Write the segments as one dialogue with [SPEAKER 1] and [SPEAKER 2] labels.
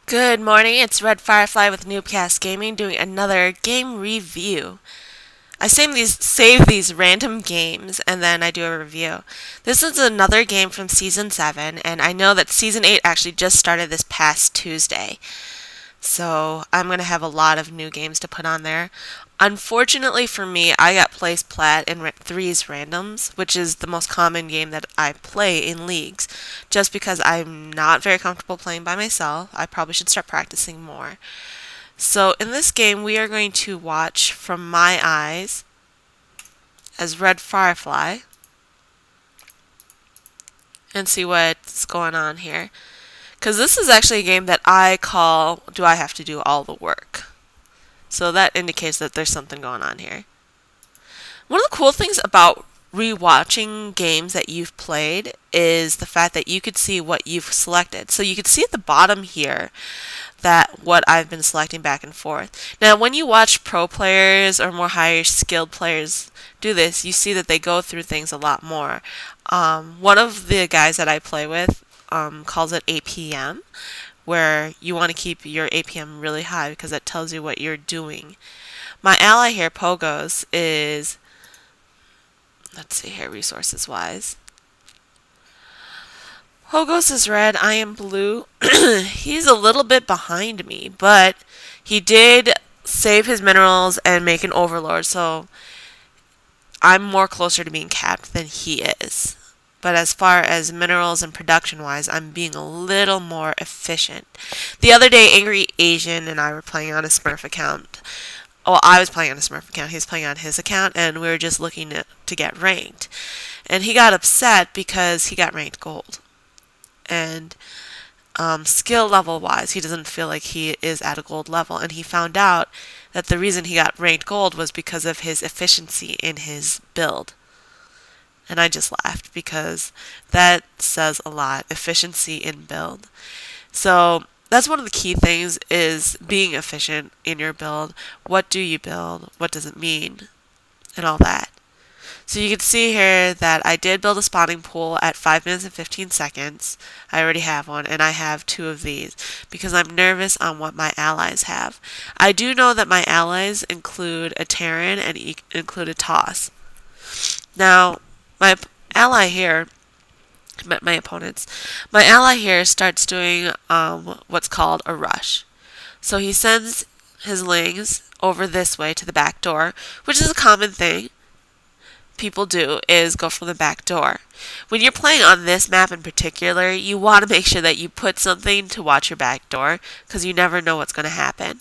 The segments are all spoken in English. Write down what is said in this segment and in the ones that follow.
[SPEAKER 1] Good morning, it's Red Firefly with Noobcast Gaming doing another game review. I save these random games and then I do a review. This is another game from Season 7 and I know that Season 8 actually just started this past Tuesday. So I'm going to have a lot of new games to put on there. Unfortunately for me, I got placed plat in threes randoms, which is the most common game that I play in leagues, just because I'm not very comfortable playing by myself. I probably should start practicing more. So in this game, we are going to watch from my eyes as Red Firefly and see what's going on here. Because this is actually a game that I call, do I have to do all the work? So that indicates that there's something going on here. One of the cool things about rewatching games that you've played is the fact that you could see what you've selected. So you could see at the bottom here that what I've been selecting back and forth. Now when you watch pro players or more higher skilled players do this, you see that they go through things a lot more. One of the guys that I play with calls it APM, where you want to keep your APM really high because that tells you what you're doing. My ally here, Pogos, is, let's see here, resources wise. Pogos is red, I am blue. He's a little bit behind me, but he did save his minerals and make an overlord, so I'm more closer to being capped than he is. But as far as minerals and production-wise, I'm being a little more efficient. The other day, Angry Asian and I were playing on a Smurf account. Well, I was playing on a Smurf account. He was playing on his account, and we were just looking to get ranked. And he got upset because he got ranked gold. And skill level-wise, he doesn't feel like he is at a gold level. And he found out that the reason he got ranked gold was because of his efficiency in his build. And I just laughed because that says a lot. Efficiency in build. So that's one of the key things, is being efficient in your build. What do you build? What does it mean? And all that. So you can see here that I did build a spawning pool at 5 minutes and 15 seconds. I already have one, and I have 2 of these because I'm nervous on what my allies have. I do know that my allies include a Terran and include a Toss. Now, my ally here, my opponents, my ally here starts doing what's called a rush. So he sends his lings over this way to the back door, which is a common thing people do, is go from the back door. When you're playing on this map in particular, you want to make sure that you put something to watch your back door, because you never know what's going to happen.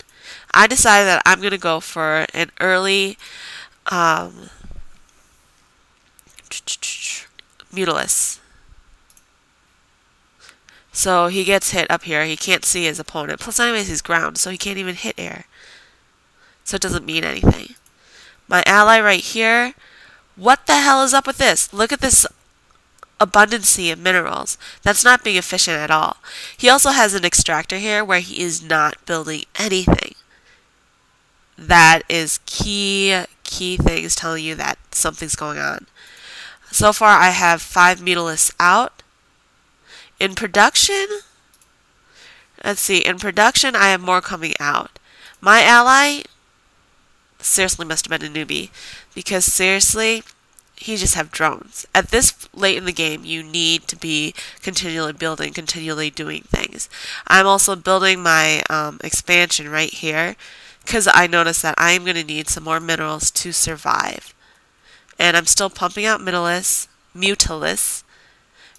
[SPEAKER 1] I decided that I'm going to go for an early Mutalisk. So he gets hit up here. He can't see his opponent. Plus, anyways, he's ground, so he can't even hit air. So it doesn't mean anything. My ally right here, what the hell is up with this? Look at this abundancy of minerals. That's not being efficient at all. He also has an extractor here where he is not building anything. That is key things telling you that something's going on. So far, I have 5 Mutalisks out. In production, let's see, in production, I have more coming out. My ally seriously must have been a newbie, because seriously, he just have drones. At this late in the game, you need to be continually building, continually doing things. I'm also building my expansion right here, because I noticed that I'm going to need some more minerals to survive. And I'm still pumping out Mutalisks,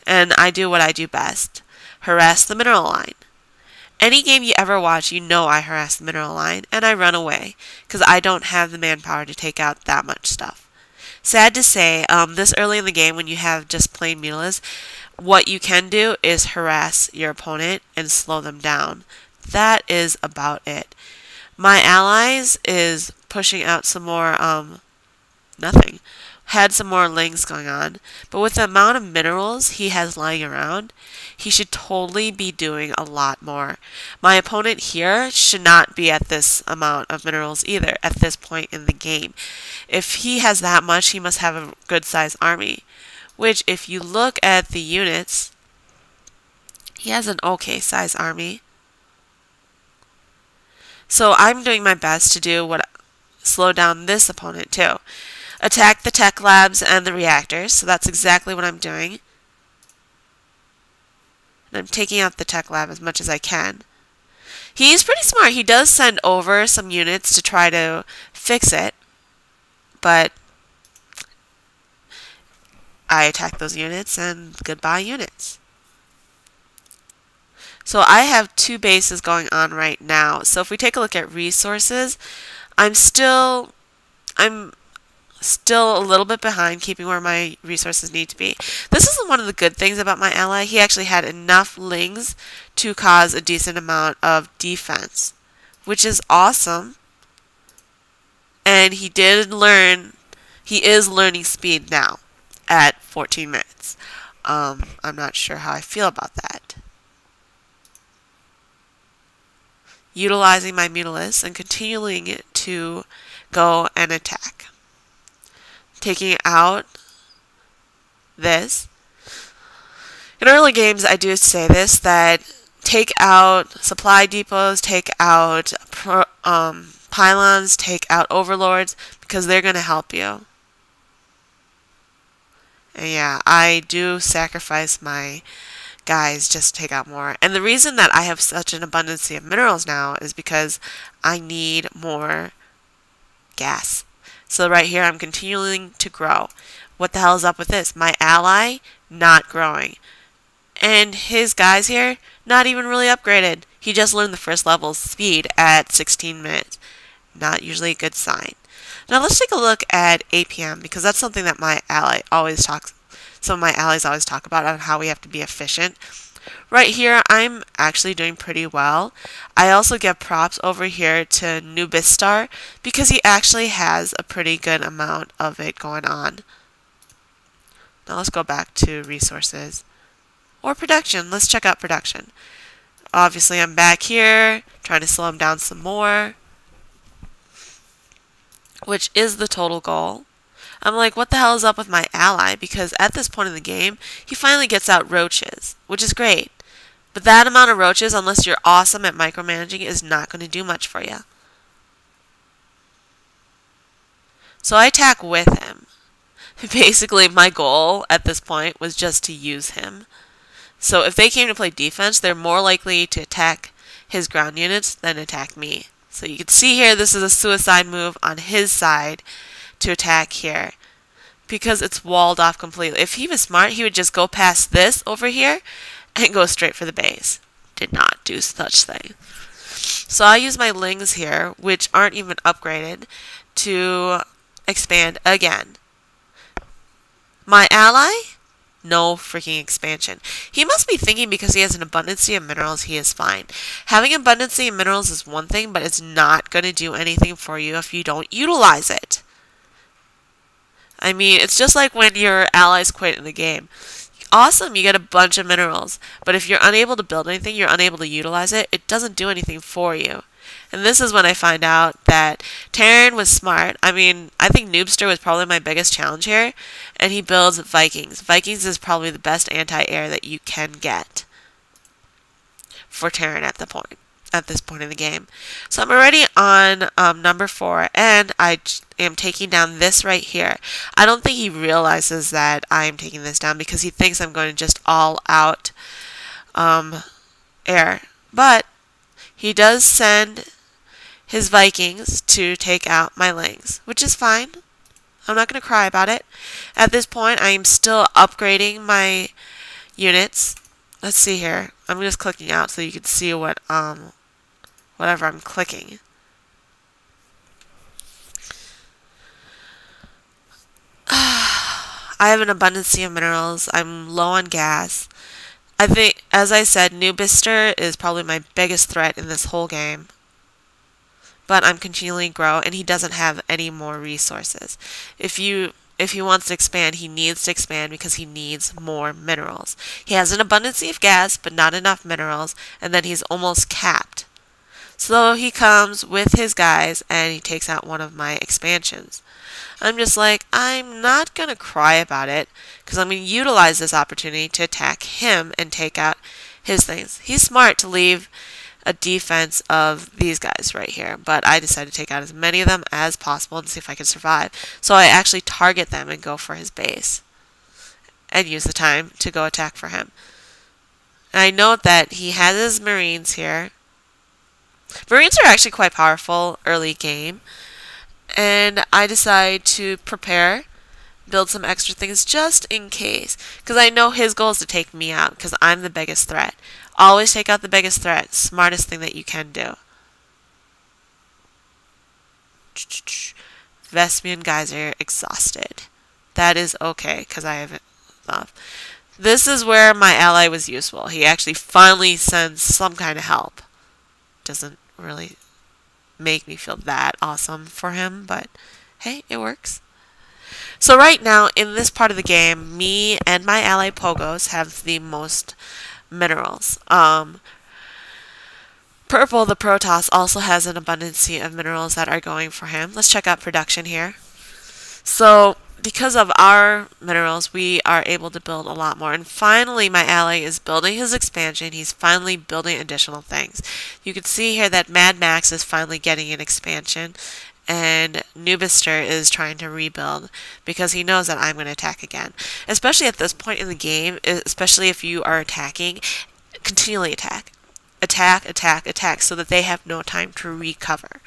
[SPEAKER 1] and I do what I do best. Harass the mineral line. Any game you ever watch, you know I harass the mineral line, and I run away, because I don't have the manpower to take out that much stuff. Sad to say, this early in the game, when you have just plain Mutalisks, what you can do is harass your opponent and slow them down. That is about it. My allies is pushing out some more, nothing. Had some more lings going on, but with the amount of minerals he has lying around, he should totally be doing a lot more. My opponent here should not be at this amount of minerals either at this point in the game. If he has that much, he must have a good sized army, which if you look at the units, he has an okay sized army. So I'm doing my best to do what slow down this opponent too. Attack the tech labs and the reactors. So that's exactly what I'm doing. And I'm taking out the tech lab as much as I can. He's pretty smart. He does send over some units to try to fix it. But I attack those units and goodbye units. So I have 2 bases going on right now. So if we take a look at resources, I'm still a little bit behind keeping where my resources need to be. This is one of the good things about my ally. He actually had enough lings to cause a decent amount of defense, which is awesome. And he is learning speed now at 14 minutes. I'm not sure how I feel about that. Utilizing my Mutalisk and continuing to go and attack. Taking out this. In early games, I do say this, that take out supply depots, take out pylons, take out overlords, because they're going to help you. And yeah, I do sacrifice my guys just to take out more. And the reason that I have such an abundance of minerals now is because I need more gas. So right here, I'm continuing to grow. What the hell is up with this? My ally, not growing. And his guys here, not even really upgraded. He just learned the first level speed at 16 minutes. Not usually a good sign. Now let's take a look at APM, because that's something that some of my allies always talk about on how we have to be efficient. Right here, I'm actually doing pretty well. I also give props over here to Nubistar because he actually has a pretty good amount of it going on. Now let's go back to resources. Or production. Let's check out production. Obviously, I'm back here trying to slow him down some more, which is the total goal. I'm like, what the hell is up with my ally? Because at this point in the game, he finally gets out roaches, which is great. But that amount of roaches, unless you're awesome at micromanaging, is not going to do much for you. So I attack with him. Basically, my goal at this point was just to use him. So if they came to play defense, they're more likely to attack his ground units than attack me. So you can see here, this is a suicide move on his side to attack here, because it's walled off completely. If he was smart, he would just go past this over here and go straight for the base. Did not do such thing. So I use my lings here, which aren't even upgraded, to expand again. My ally, no freaking expansion. He must be thinking because he has an abundance of minerals, he is fine. Having abundance of minerals is one thing, but it's not going to do anything for you if you don't utilize it. I mean, it's just like when your allies quit in the game. Awesome, you get a bunch of minerals, but if you're unable to build anything, you're unable to utilize it, it doesn't do anything for you. And this is when I find out that Terran was smart. I mean, I think Noobster was probably my biggest challenge here, and he builds Vikings. Vikings is probably the best anti-air that you can get for Terran at this point in the game. So I'm already on number 4, and I am taking down this right here. I don't think he realizes that I'm taking this down because he thinks I'm going to just all out air. But he does send his Vikings to take out my lings, which is fine. I'm not going to cry about it. At this point, I am still upgrading my units. Let's see here. I'm just clicking out so you can see what whatever I'm clicking. I have an abundance of minerals. I'm low on gas. I think, as I said, Nubister is probably my biggest threat in this whole game. But I'm continually grow, and he doesn't have any more resources. If he wants to expand, he needs to expand because he needs more minerals. He has an abundance of gas, but not enough minerals, and then he's almost capped. So he comes with his guys, and he takes out one of my expansions. I'm just like, I'm not going to cry about it, because I'm going to utilize this opportunity to attack him and take out his things. He's smart to leave a defense of these guys right here. But I decided to take out as many of them as possible and see if I could survive. So I actually target them and go for his base and use the time to go attack for him. And I note that he has his Marines here. Marines are actually quite powerful early game. And I decide to prepare, build some extra things just in case. Because I know his goal is to take me out because I'm the biggest threat. Always take out the biggest threat. Smartest thing that you can do. Vespian guys are exhausted. That is okay because I have enough. This is where my ally was useful. He actually finally sends some kind of help. Doesn't really make me feel that awesome for him, but hey, it works. So right now, in this part of the game, me and my ally Pogos have the most minerals. Purple, the Protoss, also has an abundance of minerals that are going for him. Let's check out production here. So because of our minerals, we are able to build a lot more. And finally, my ally is building his expansion. He's finally building additional things. You can see here that Mad Max is finally getting an expansion. And Nubister is trying to rebuild because he knows that I'm going to attack again. Especially at this point in the game, especially if you are attacking, continually attack. Attack, attack, attack, so that they have no time to recover.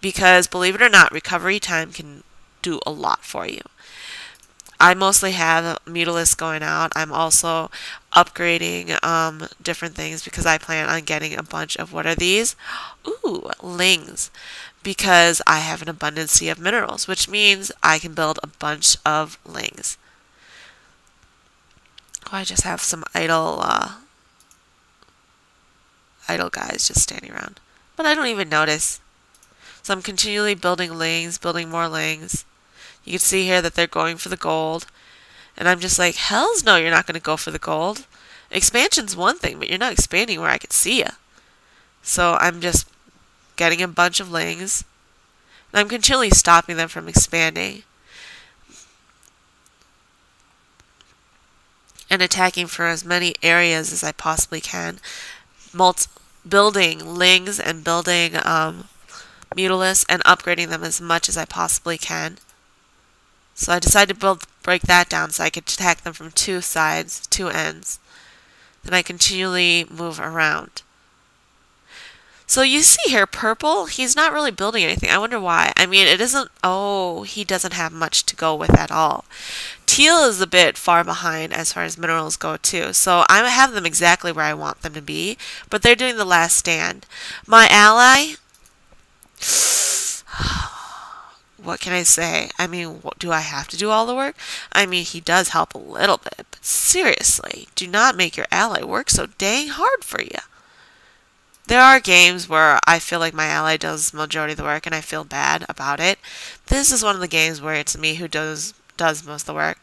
[SPEAKER 1] Because, believe it or not, recovery time can do a lot for you. I mostly have Mutalisk going out. I'm also upgrading different things because I plan on getting a bunch of, what are these? Ooh, lings. Because I have an abundance of minerals, which means I can build a bunch of lings. Oh, I just have some idle guys just standing around. But I don't even notice. So I'm continually building lings, building more lings. You can see here that they're going for the gold. And I'm just like, hells no, you're not going to go for the gold. Expansion's one thing, but you're not expanding where I can see you. So I'm just getting a bunch of lings. And I'm continually stopping them from expanding. And attacking for as many areas as I possibly can. Building lings and building Mutalisks and upgrading them as much as I possibly can. So I decided to break that down so I could attack them from two sides, two ends. Then I continually move around. So you see here, purple, he's not really building anything. I wonder why. I mean, it isn't, oh, he doesn't have much to go with at all. Teal is a bit far behind as far as minerals go too. So I have them exactly where I want them to be, but they're doing the last stand. My ally, what can I say? I mean, do I have to do all the work? I mean, he does help a little bit, but seriously, do not make your ally work so dang hard for you. There are games where I feel like my ally does the majority of the work and I feel bad about it. This is one of the games where it's me who does most of the work.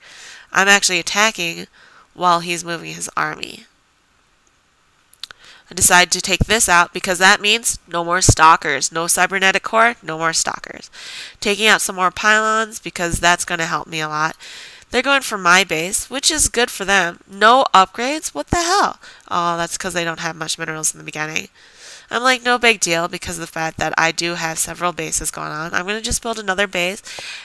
[SPEAKER 1] I'm actually attacking while he's moving his army. I decided to take this out because that means no more stalkers. No cybernetic core, no more stalkers. Taking out some more pylons because that's going to help me a lot. They're going for my base, which is good for them. No upgrades? What the hell? Oh, that's because they don't have much minerals in the beginning. I'm like, no big deal because of the fact that I do have several bases going on. I'm going to just build another base,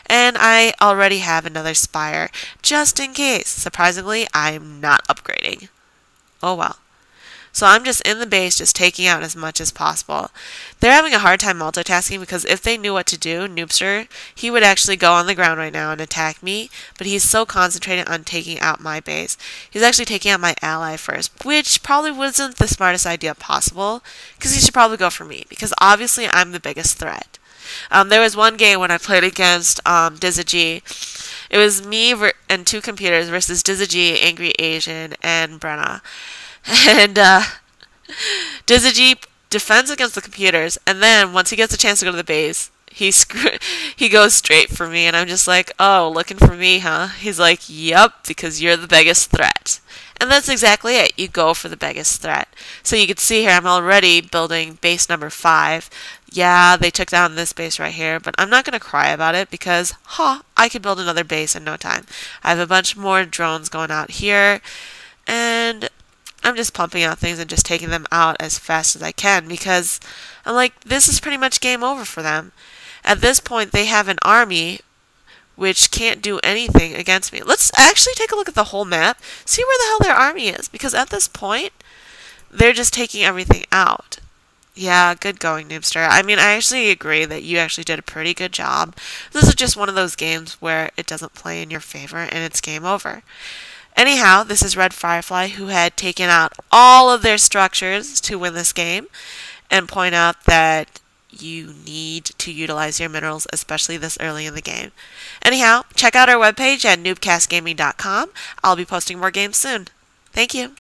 [SPEAKER 1] and I already have another spire, just in case. Surprisingly, I'm not upgrading. Oh well. So I'm just in the base, just taking out as much as possible. They're having a hard time multitasking because if they knew what to do, Noobster, he would actually go on the ground right now and attack me. But he's so concentrated on taking out my base. He's actually taking out my ally first, which probably wasn't the smartest idea possible because he should probably go for me because obviously I'm the biggest threat. There was one game when I played against Dizzy. It was me and two computers versus Dizzy, Angry Asian, and Brenna. And Dizzy defends against the computers, and then once he gets a chance to go to the base, he goes straight for me, and I'm just like, oh, looking for me, huh? He's like, yep, because you're the biggest threat. And that's exactly it. You go for the biggest threat. So you can see here, I'm already building base number 5. Yeah, they took down this base right here, but I'm not going to cry about it because, I could build another base in no time. I have a bunch more drones going out here, and I'm just pumping out things and just taking them out as fast as I can because I'm like, this is pretty much game over for them. At this point, they have an army which can't do anything against me. Let's actually take a look at the whole map, see where the hell their army is, because at this point, they're just taking everything out. Yeah, good going, Noobster. I mean, I actually agree that you actually did a pretty good job. This is just one of those games where it doesn't play in your favor and it's game over. Anyhow, this is Red Firefly, who had taken out all of their structures to win this game, and point out that you need to utilize your minerals, especially this early in the game. Anyhow, check out our webpage at noobcastgaming.com. I'll be posting more games soon. Thank you.